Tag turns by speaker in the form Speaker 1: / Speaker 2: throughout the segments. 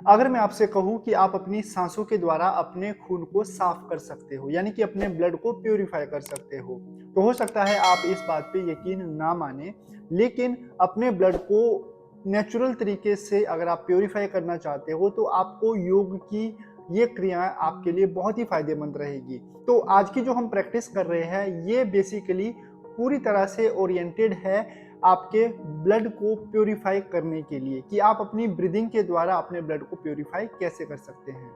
Speaker 1: अगर मैं आपसे कहूँ कि आप अपनी सांसों के द्वारा अपने खून को साफ कर सकते हो, यानी कि अपने ब्लड को प्यूरिफाई कर सकते हो, तो हो सकता है आप इस बात पे यकीन ना माने, लेकिन अपने ब्लड को नेचुरल तरीके से अगर आप प्यूरिफाई करना चाहते हो तो आपको योग की ये क्रियाएं आपके लिए बहुत ही फायदेमंद रहेगी। तो आज की जो हम प्रैक्टिस कर रहे हैं ये बेसिकली पूरी तरह से ओरिएंटेड है आपके ब्लड को प्योरीफाई करने के लिए कि आप अपनी ब्रीदिंग के द्वारा अपने ब्लड को प्योरीफाई कैसे कर सकते हैं।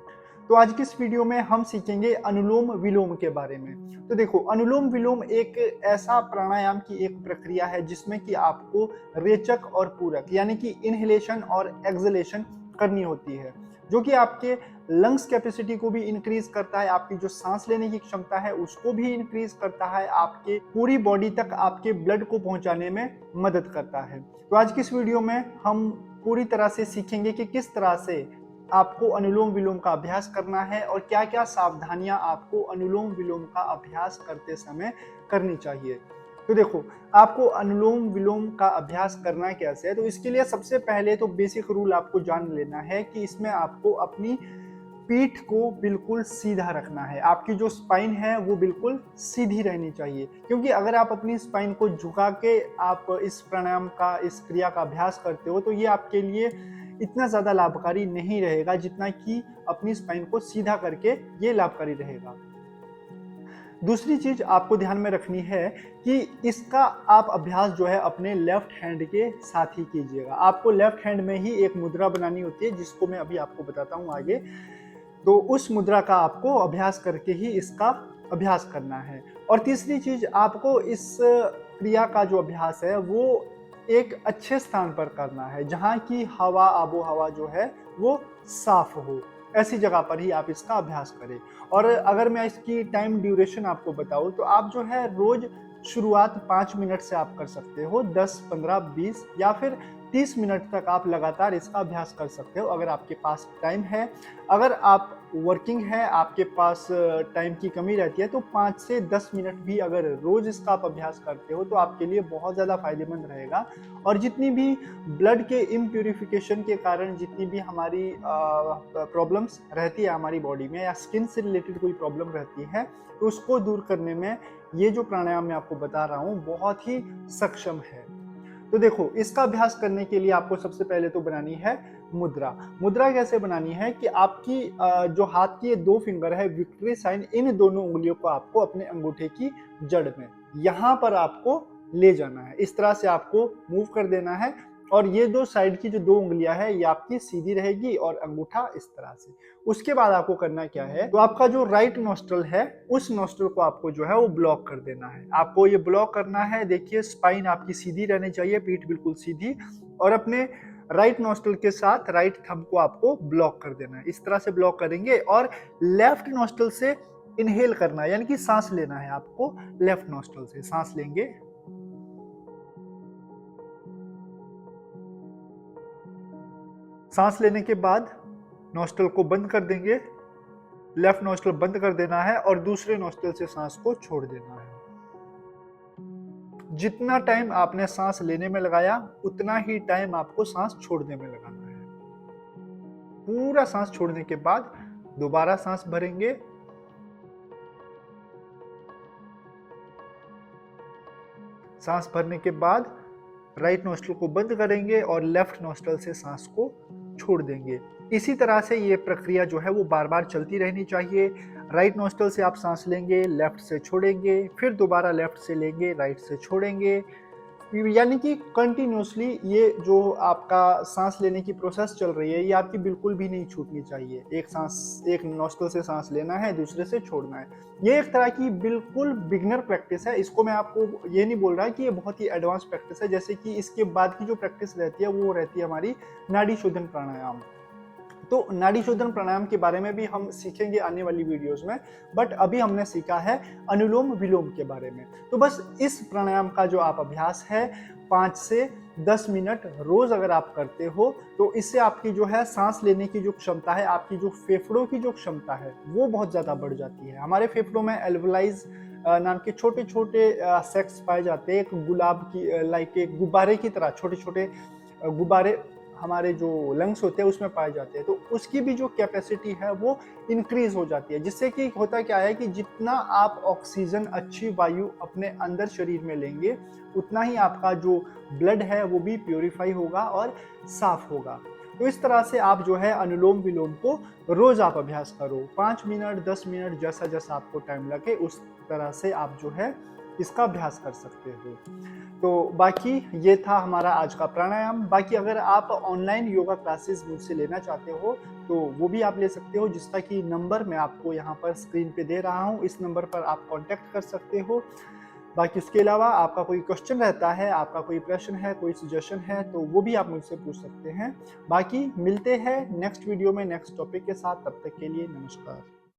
Speaker 1: तो आज की इस वीडियो में हम सीखेंगे अनुलोम विलोम के बारे में। तो देखो, अनुलोम विलोम एक ऐसा प्राणायाम की एक प्रक्रिया है जिसमें कि आपको रेचक और पूरक यानी कि इनहेलेशन और एक्सहेलेशन करनी होती है, जो कि आपके लंग्स कैपेसिटी को भी इंक्रीज करता है, आपकी जो सांस लेने की क्षमता है उसको भी इंक्रीज करता है, आपके पूरी बॉडी तक आपके ब्लड को पहुंचाने में मदद करता है। तो आज की इस वीडियो में हम पूरी तरह से सीखेंगे कि किस तरह से आपको अनुलोम विलोम का अभ्यास करना है और क्या क्या सावधानियां आपको अनुलोम विलोम का अभ्यास करते समय करनी चाहिए। तो देखो, आपको अनुलोम विलोम का अभ्यास करना कैसे है, तो इसके लिए सबसे पहले तो बेसिक रूल आपको जान लेना है कि इसमें आपको अपनी पीठ को बिल्कुल सीधा रखना है। आपकी जो स्पाइन है वो बिल्कुल सीधी रहनी चाहिए, क्योंकि अगर आप अपनी स्पाइन को झुका के आप इस प्राणायाम का, इस क्रिया का अभ्यास करते हो तो ये आपके लिए इतना ज़्यादा लाभकारी नहीं रहेगा जितना कि अपनी स्पाइन को सीधा करके ये लाभकारी रहेगा। दूसरी चीज आपको ध्यान में रखनी है कि इसका आप अभ्यास जो है अपने लेफ्ट हैंड के साथ ही कीजिएगा। आपको लेफ्ट हैंड में ही एक मुद्रा बनानी होती है जिसको मैं अभी आपको बताता हूँ आगे। तो उस मुद्रा का आपको अभ्यास करके ही इसका अभ्यास करना है। और तीसरी चीज, आपको इस क्रिया का जो अभ्यास है वो एक अच्छे स्थान पर करना है जहाँ की हवा, आबो हवा जो है वो साफ हो। ऐसी जगह पर ही आप इसका अभ्यास करें। और अगर मैं इसकी टाइम ड्यूरेशन आपको बताऊं तो आप जो है रोज शुरुआत 5 मिनट से आप कर सकते हो, 10, 15, 20 या फिर 30 मिनट तक आप लगातार इसका अभ्यास कर सकते हो अगर आपके पास टाइम है। अगर आप वर्किंग है, आपके पास टाइम की कमी रहती है, तो 5 से 10 मिनट भी अगर रोज इसका आप अभ्यास करते हो तो आपके लिए बहुत ज़्यादा फायदेमंद रहेगा। और जितनी भी ब्लड के इम्प्यूरिफिकेशन के कारण जितनी भी हमारी प्रॉब्लम्स रहती है हमारी बॉडी में, या स्किन से रिलेटेड कोई प्रॉब्लम रहती है, तो उसको दूर करने में ये जो प्राणायाम मैं आपको बता रहा हूँ बहुत ही सक्षम है। तो देखो, इसका अभ्यास करने के लिए आपको सबसे पहले तो बनानी है मुद्रा। मुद्रा कैसे बनानी है कि आपकी जो हाथ की ये 2 फिंगर है, विक्ट्री साइन, इन दोनों उंगलियों को आपको अपने अंगूठे की जड़ में यहाँ पर आपको ले जाना है। इस तरह से आपको मूव कर देना है और ये दो साइड की जो 2 उंगलियां है ये आपकी सीधी रहेगी और अंगूठा इस तरह से। उसके बाद आपको करना क्या है, तो आपका जो राइट नोस्ट्रल है उस नोस्ट्रल को आपको जो है वो ब्लॉक कर देना है। आपको ये ब्लॉक करना है। देखिए, स्पाइन आपकी सीधी रहनी चाहिए, पीठ बिल्कुल सीधी, और अपने राइट नोस्ट्रल के साथ राइट थंब को आपको ब्लॉक कर देना है। इस तरह से ब्लॉक करेंगे और लेफ्ट नोस्ट्रल से इनहेल करना है, यानी कि सांस लेना है आपको। लेफ्ट नोस्ट्रल से सांस लेंगे, सांस लेने के बाद नोस्ट्रल को बंद कर देंगे, लेफ्ट नोस्ट्रल बंद कर देना है और दूसरे नोस्ट्रल से सांस को छोड़ देना है। जितना टाइम आपने सांस लेने में लगाया उतना ही टाइम आपको सांस छोड़ने में लगाना है। पूरा सांस छोड़ने के बाद दोबारा सांस भरेंगे, सांस भरने के बाद राइट नोस्ट्रल को बंद करेंगे और लेफ्ट नोस्ट्रल से सांस को छोड़ देंगे। इसी तरह से ये प्रक्रिया जो है वो बार बार चलती रहनी चाहिए। राइट नोस्ट्रल से आप सांस लेंगे, लेफ्ट से छोड़ेंगे, फिर दोबारा लेफ्ट से लेंगे, राइट से छोड़ेंगे, यानी कि कंटिन्यूसली ये जो आपका सांस लेने की प्रोसेस चल रही है ये आपकी बिल्कुल भी नहीं छूटनी चाहिए। एक सांस, एक नोस्ट्रल से सांस लेना है, दूसरे से छोड़ना है। ये एक तरह की बिल्कुल बिगनर प्रैक्टिस है। इसको मैं आपको ये नहीं बोल रहा कि ये बहुत ही एडवांस प्रैक्टिस है, जैसे कि इसके बाद की जो प्रैक्टिस रहती है वो रहती है हमारी नाड़ी शोधन प्राणायाम। तो नाड़ी शोधन प्राणायाम के बारे में भी हम सीखेंगे आने वाली वीडियोस में, बट अभी हमने सीखा है अनुलोम विलोम के बारे में। तो बस इस प्राणायाम का जो आप अभ्यास है 5 से 10 मिनट रोज अगर आप करते हो तो इससे आपकी जो है सांस लेने की जो क्षमता है, आपकी जो फेफड़ों की जो क्षमता है वो बहुत ज़्यादा बढ़ जाती है। हमारे फेफड़ों में एल्वलाइज नाम के छोटे छोटे सेक्स पाए जाते हैं, एक गुलाब की, लाइक एक गुब्बारे की तरह छोटे छोटे गुब्बारे हमारे जो लंग्स होते हैं उसमें पाए जाते हैं, तो उसकी भी जो कैपेसिटी है वो इंक्रीज हो जाती है, जिससे कि होता क्या है कि जितना आप ऑक्सीजन अच्छी वायु अपने अंदर शरीर में लेंगे, उतना ही आपका जो ब्लड है वो भी प्योरीफाई होगा और साफ होगा। तो इस तरह से आप जो है अनुलोम विलोम को रोज आप अभ्यास करो, 5 मिनट 10 मिनट जैसा जैसा आपको टाइम लगे उस तरह से आप जो है इसका अभ्यास कर सकते हो। तो बाकी ये था हमारा आज का प्राणायाम। बाकी अगर आप ऑनलाइन योगा क्लासेस मुझसे लेना चाहते हो तो वो भी आप ले सकते हो, जिसका कि नंबर मैं आपको यहाँ पर स्क्रीन पे दे रहा हूँ, इस नंबर पर आप कांटेक्ट कर सकते हो। बाकी उसके अलावा आपका कोई क्वेश्चन रहता है, आपका कोई प्रश्न है, कोई सजेशन है, तो वो भी आप मुझसे पूछ सकते हैं। बाकी मिलते हैं नेक्स्ट वीडियो में नेक्स्ट टॉपिक के साथ, तब तक के लिए नमस्कार।